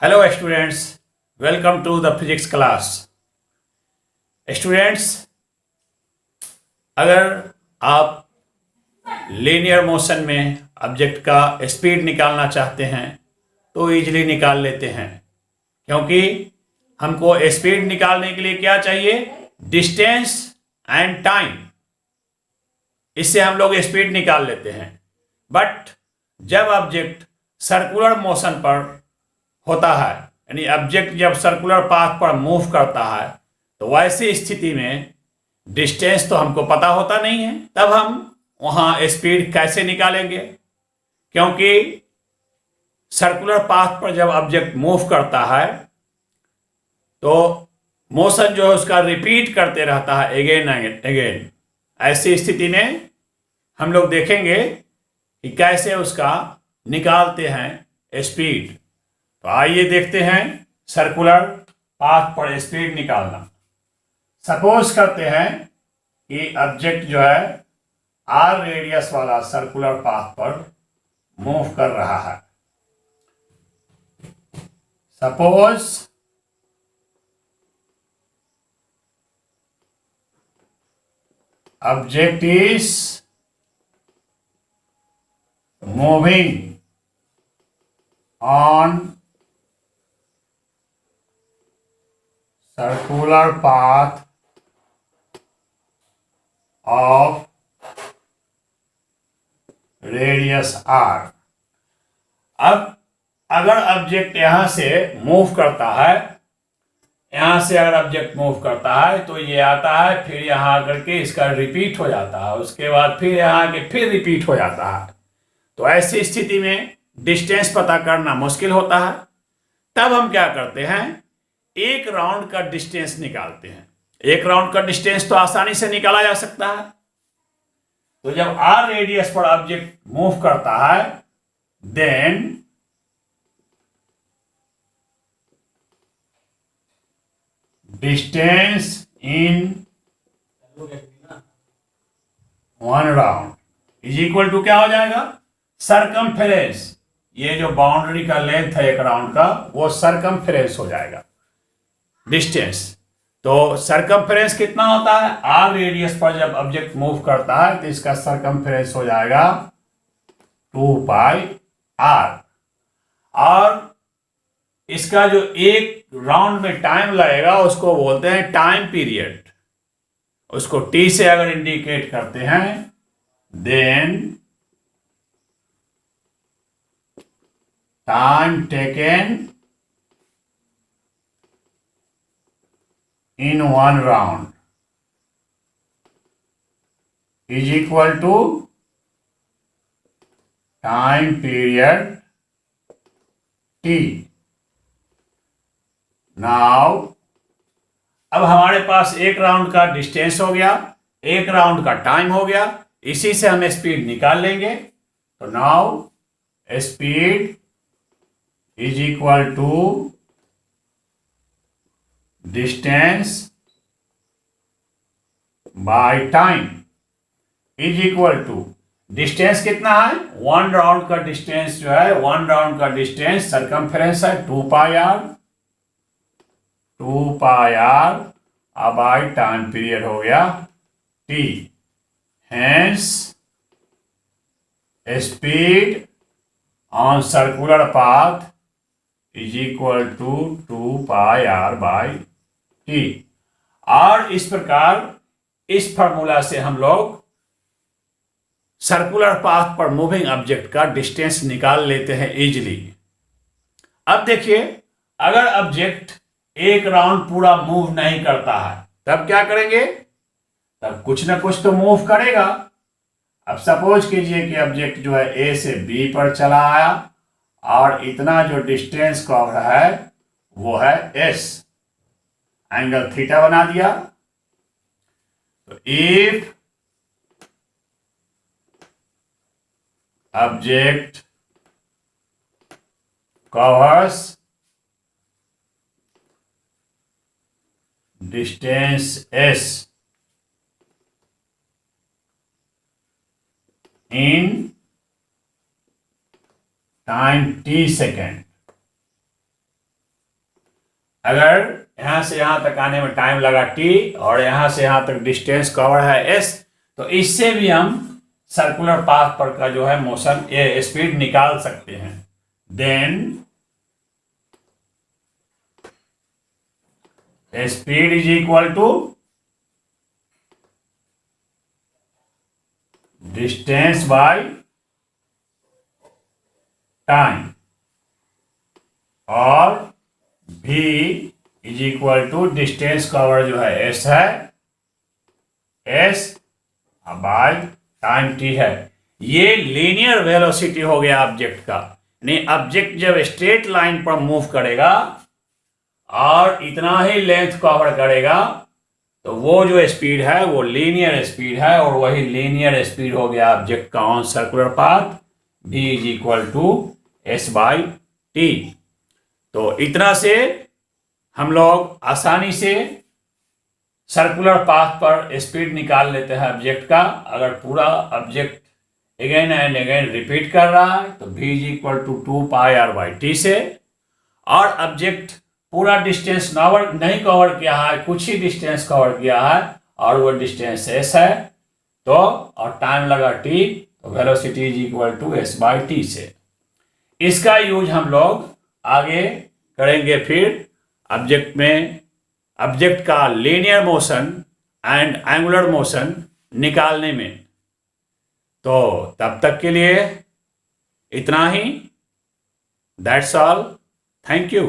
Hello students, welcome to the physics class. Students, अगर आप linear motion में object का स्पीड निकालना चाहते हैं तो इजीली निकाल लेते हैं, क्योंकि हमको स्पीड निकालने के लिए क्या चाहिए? Distance and time. इससे हम लोग स्पीड निकाल लेते हैं। बट जब ऑब्जेक्ट सर्कुलर मोशन पर होता है, यानी ऑब्जेक्ट जब सर्कुलर पाथ पर मूव करता है, तो वैसी स्थिति में डिस्टेंस तो हमको पता होता नहीं है। तब हम वहां स्पीड कैसे निकालेंगे? क्योंकि सर्कुलर पाथ पर जब ऑब्जेक्ट मूव करता है तो मोशन जो है उसका रिपीट करते रहता है अगेन एंड अगेन। ऐसी स्थिति में हम लोग देखेंगे कि कैसे उसका निकालते हैं स्पीड। तो आइए देखते हैं सर्कुलर पाथ पर स्पीड निकालना। सपोज करते हैं कि ऑब्जेक्ट जो है आर रेडियस वाला सर्कुलर पाथ पर मूव कर रहा है। Suppose object is moving on circular path of radius r। अब अगर ऑब्जेक्ट यहां से मूव करता है, यहां से अगर ऑब्जेक्ट मूव करता है तो ये आता है, फिर यहां आकर के इसका रिपीट हो जाता है, उसके बाद फिर यहां आके फिर रिपीट हो जाता है। तो ऐसी स्थिति में डिस्टेंस पता करना मुश्किल होता है। तब हम क्या करते हैं? एक राउंड का डिस्टेंस निकालते हैं। एक राउंड का डिस्टेंस तो आसानी से निकाला जा सकता है। तो जब आर रेडियस पर ऑब्जेक्ट मूव करता है, then distance in one round is equal to क्या हो जाएगा? सरकमफेरेंस। ये जो बाउंड्री का लेंथ है एक राउंड का, वो सरकमफेरेंस हो जाएगा डिस्टेंस। तो सरकमफेरेंस कितना होता है? आर रेडियस पर जब ऑब्जेक्ट मूव करता है तो इसका सरकमफेरेंस हो जाएगा 2 पाई आर। और इसका जो एक राउंड में टाइम लगेगा उसको बोलते हैं टाइम पीरियड। उसको टी से अगर इंडिकेट करते हैं, then time taken in one round is equal to time period t। now अब हमारे पास एक राउंड का डिस्टेंस हो गया, एक राउंड का टाइम हो गया, इसी से हम स्पीड निकाल लेंगे। तो now speed is equal to distance by time is equal to distance कितना है? वन राउंड का डिस्टेंस जो है, वन राउंड का डिस्टेंस सरकमफेरेंस है 2 pi r. 2 pi r by time period हो गया T. Hence speed on circular path is equal to 2 pi r by T. और इस प्रकार इस फॉर्मूला से हम लोग सर्कुलर पाथ पर मूविंग ऑब्जेक्ट का डिस्टेंस निकाल लेते हैं इजीली। अब देखिए, अगर ऑब्जेक्ट एक राउंड पूरा मूव नहीं करता है तब क्या करेंगे? तब कुछ ना कुछ तो मूव करेगा। अब सपोज कीजिए कि ऑब्जेक्ट जो है ए से बी पर चला आया और इतना जो डिस्टेंस कवर है वो है एस, एंगल थीटा बना दिया। तो if object covers distance S in time t second, अगर यहां से यहां तक आने में टाइम लगा t और यहां से यहां तक डिस्टेंस कवर है s, तो इससे भी हम सर्कुलर पाथ पर का जो है मोशन ये स्पीड निकाल सकते हैं। Then speed is equal to distance by time और v is equal to distance cover जो है s है, s बाय टाइम t है। ये लीनियर वेलोसिटी हो गया ऑब्जेक्ट का, यानी ऑब्जेक्ट जब स्ट्रेट लाइन पर मूव करेगा और इतना ही लेंथ कवर करेगा तो वो जो स्पीड है वो लीनियर स्पीड है, और वही लीनियर स्पीड हो गया ऑब्जेक्ट का on circular path v is equal to s by T. तो इतना से हम लोग आसानी से सर्कुलर पाथ पर स्पीड निकाल लेते हैं ऑब्जेक्ट का। अगर पूरा object again and again repeat कर रहा है तो v is equal to 2πr/t से, और ऑब्जेक्ट पूरा डिस्टेंस नहीं कवर किया है, कुछ ही डिस्टेंस कवर किया है और वो डिस्टेंस s है, तो और टाइम लगा t, तो velocity is equal to s/t से। इसका यूज हम लोग आगे करेंगे फिर ऑब्जेक्ट का linear motion and angular motion निकालने में। तो तब तक के लिए इतना ही। That's all. Thank you.